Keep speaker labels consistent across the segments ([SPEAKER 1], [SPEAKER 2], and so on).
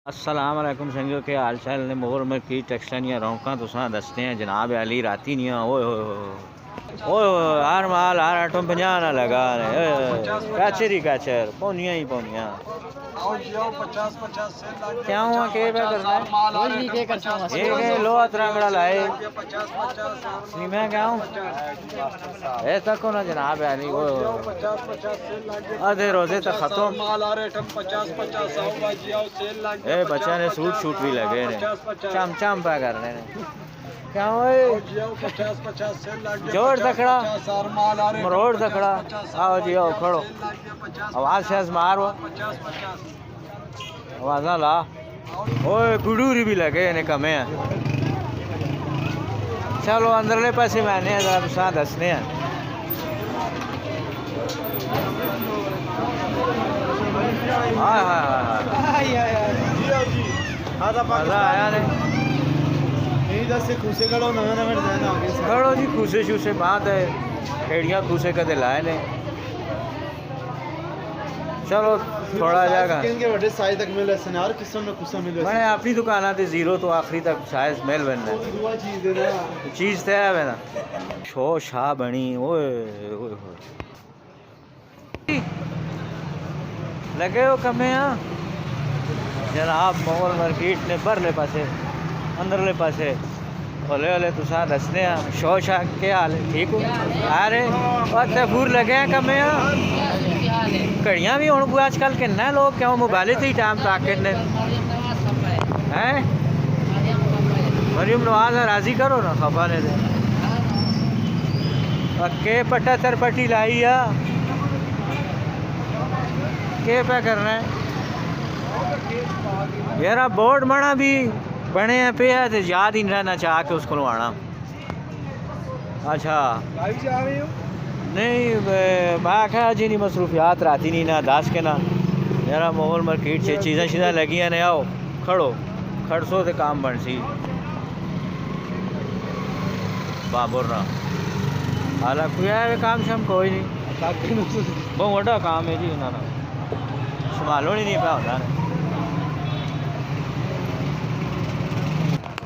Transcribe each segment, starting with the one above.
[SPEAKER 1] अस्सलाम वालेकुम संगियो के हाल चाल ने मोर में की टेक्सटानिया रौका तुसा दसते हैं जनाब अली राती नहीं ओए ओए हर माल हर आटो 50 ना लगा कैचर ही कैचर पौनिया ही पौनिया क्या हुआ के पे करना है एक लो अतरंगड़ा लाए मैं क्या हूँ ए तक ना जनाब अली वो आधे रोजे तक खत्म ए बच्चा ने सूट शूट भी लगे ने चम चम पा करने ने क्या हुए जोर दखड़ा मरोड़ दखड़ा आओ जी आओ खड़ो आवाज शाज मारो आवाज ना ला ओए गुडूरी भी लगे ने कमे हैं चलो अंदरले पासे मैंने जरा दसने हैं हाय हाय मजा आया ने खड़ो जी खूसे शूसे बात है एड़िया खूसे कदे लाए ने चलो थोड़ा जाएगा मैंने अपनी दुकान ते जीरो तो आखिरी तक शायद मेल बनना चीज तय है ना शो शाह बनी ओए लगे हो कमे जनाब मोहल मार्केट ने बरले पासे अंदरले पासे ओले ओले तुसा दसने शो शाह के हाल ठीक हो अरे तफूर लगे हैं कमे घड़ियाँ भी हूँ आजकल किन्ना लोग क्यों मोबाइल से ही टाइम ताकत ने हैं मरियम नवाज राजी करो ना खफा ने के पट्टा तरपट्टी लाई है के पे करना है यार बोर्ड बना भी बने हैं पे है तो याद ही नहीं रहना चाह के उसको आना अच्छा नहीं मैं आखा जी नहीं मसरूफियात राती नहीं ना दस के ना यार मोहल मार्केट से चीज़ें शीज़ें लगी ने आओ खड़ो खड़सो तो काम बन सी बाबुर ना हालांकि यार काम शाम कोई नहीं बहुत बड़ा काम है जी उन्होंने संभालो नहीं पाया होता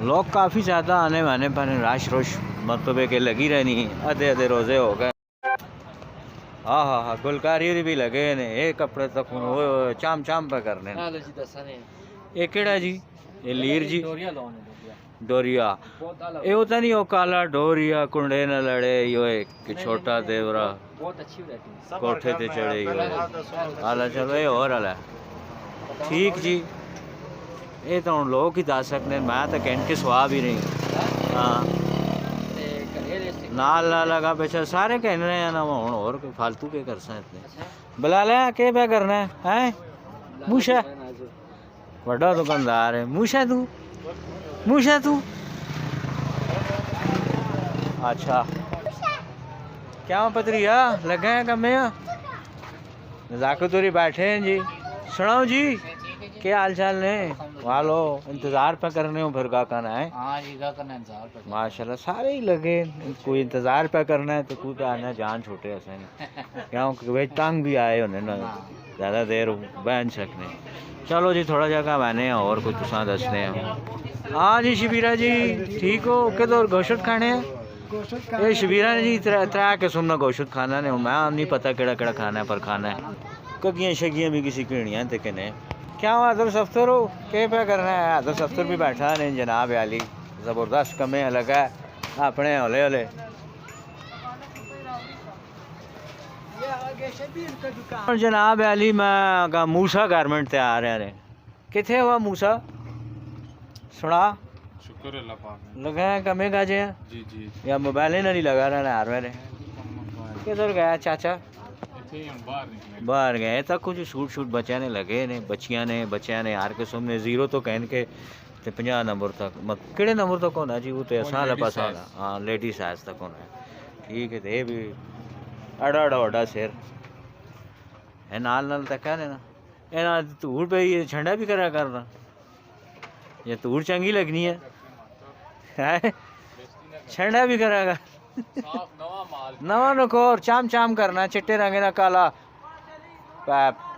[SPEAKER 1] लोग काफ़ी ज़्यादा आने वाने पर राश रोश मतबे के लगी रहनी आधे आधे रोज़े हो गए हाँ हाँ हाँ गुलकारी भी लगे ने ये कपड़े तक वो चाम चाम पे करने ये केड़ा जी ये लीर जी डोरिया ये होता नहीं हो काला डोरिया कुंडे न लड़े यो एक छोटा देवरा कोठे ते चढ़े आला चलो ये और आला ठीक जी ये तो हम लोग ही दस सकते मैं तो कहने के स्वाब ही नहीं हाँ नाल ला लगा बेचा सारे कहने रहे हैं ना वो और फालतू के कर सकते बुला ले के पे करना है हैं मूशा बड़ा दुकानदार है मूशा तू अच्छा क्या पत्रिया लगे हैं कमे नजाकतुरी बैठे हैं जी सुनाओ जी क्या हाल चाल ने वालो इंतजार पे करने हो फिर का करना है माशाल्लाह सारे ही लगे कोई इंतजार पे करना है तो कोई तो आना जान छोटे ऐसे नहीं क्यों वे तंग भी आए होने ना ज़्यादा देर बहन सकने चलो जी थोड़ा जगह मैंने और कुछ तुसा दसने हाँ जी शबीरा जी ठीक हो के तो गोश्त खाने ये शबीरा ने जी त्रै किस्म का गोश्त खाना ने मैं नहीं पता केड़ा केड़ा खाना है पर खाना है कगियाँ शगियाँ भी किसी किणियाँ ते किने क्या हुआ आदर सफ्तर हो के पे करना है आदर सफ्तर भी बैठा नहीं जनाब अली ज़बरदस्त कमे लगा है अपने हौले हौले जनाब अली मैं मूसा गारमेंट ते आ रहे हैं किथे हुआ मूसा सुना
[SPEAKER 2] शुक्र अल्लाह पाक
[SPEAKER 1] लगा है कमे गाजे
[SPEAKER 2] जी जी
[SPEAKER 1] या मोबाइल नहीं लगा रहा हार मेरे किधर गया चाचा बाहर गए तक कुछ शूट बच्चे ने लगे ने बच्चियां ने यार के सामने जीरो तो कहन के 50 नंबर तक किड़े नंबर तक होना जी वो तो ऐसा पास हाँ लेडीज साइज तक होना ठीक है तो ये भी अड़ा वड्डा सिर है नाल तक है ना ये ना धूड़ पे ये झंडा भी करा करना ये धूड़ चंगी लगनी है झंडा भी करागा नवा नकोर चाम चाम करना चिट्टे रंगे ना काला पैप